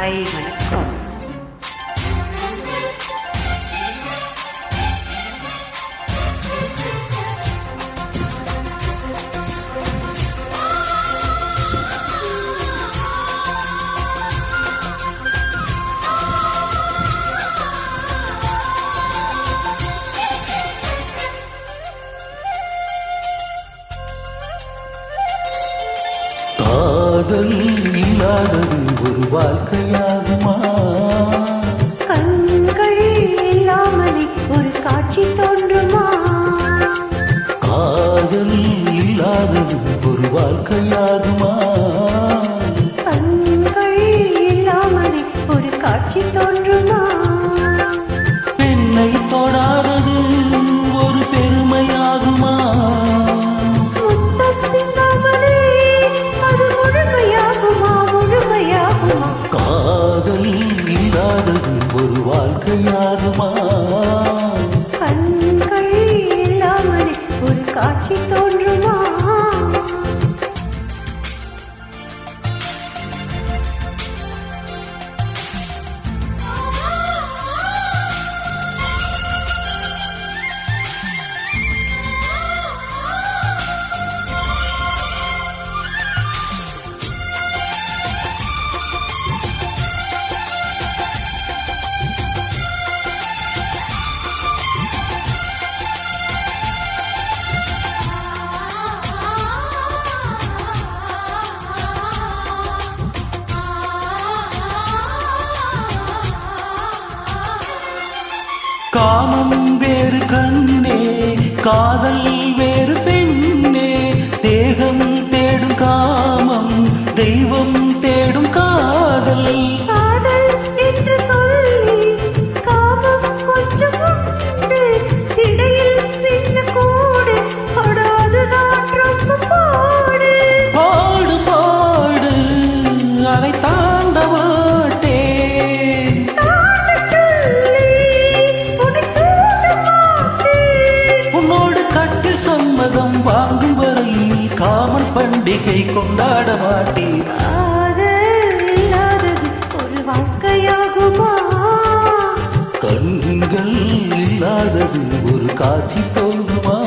Hi வணக்கம். காதல் இல்லாதது ஒரு வாழ்க்கையாகுமா? கண்கள் இல்லாமலே ஒரு காட்சி தோன்றுமா? காதல் இல்லாதது ஒரு வாழ்க்கையாகுமா? கண்கள் இல்லாமலே ஒரு காட்சி தோன்றுமா? பெண்ணை தொடாதது ஒரு பெருமையாகுமா? காதல் இல்லாதது ஒரு வாழ்க்கையாகுமா? கண்கள் இல்லாமலே ஒரு காட்சி தோன்றுமா? காமம் வேறு கண்ணே, காதல் வேறு பெண்ணே. தேகம் தேடும் காமம், தெய்வம் தேடும் காதல். காதல் என்று சொல்லி காமம் கொஞ்சம் உண்டு, இடையில் சின்ன கோடு படாதுதான் ரொம்ப பாடு. பாடு பாடு அதை தாண்ட மாட்டேன். உன்னோடு கட்டில் சம்மதம் வாங்கும் வரை காமன் பண்டிகை கொண்டாட மாட்டேன். காதல் இல்லாதது ஒரு வாழ்க்கையாகுமா? கண்கள் இல்லாதது ஒரு காட்சி தோன்றுமா?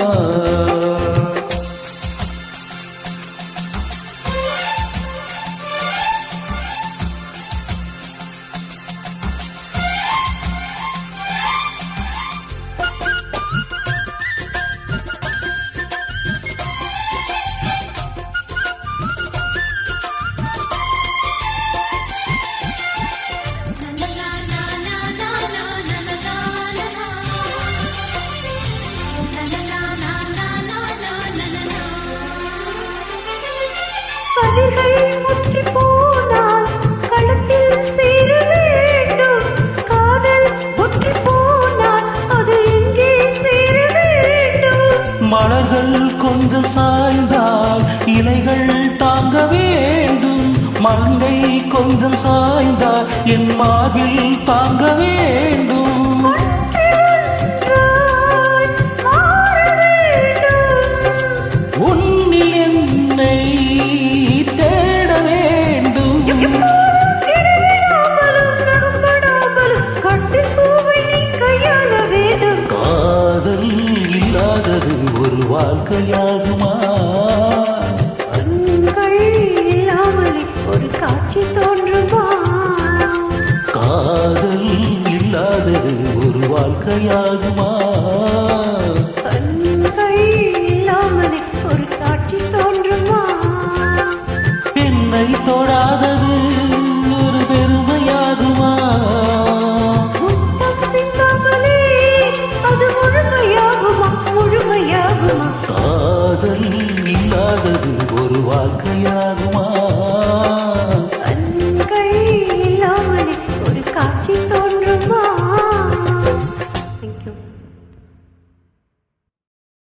கதிர்கள் முற்றி போனால் களத்தில் சேர வேண்டும். காதல் முற்றி போனால் அது எங்கே சேர வேண்டும்? மலர்கள் கொஞ்சம் சாய்ந்தால் இலைகள் தாங்க வேண்டும். மங்கை கொஞ்சம் சாய்ந்தால் என் மார்பில் தாங்க வேண்டும். உன்னில் என்னை தேட வேண்டும். காதல் இல்லாதது ஒரு வாழ்க்கையாகுமா? கண்கள் இல்லாமலே ஒரு காட்சி தோன்றுமா? காதல் இல்லாதது ஒரு வாழ்க்கையாகுமா?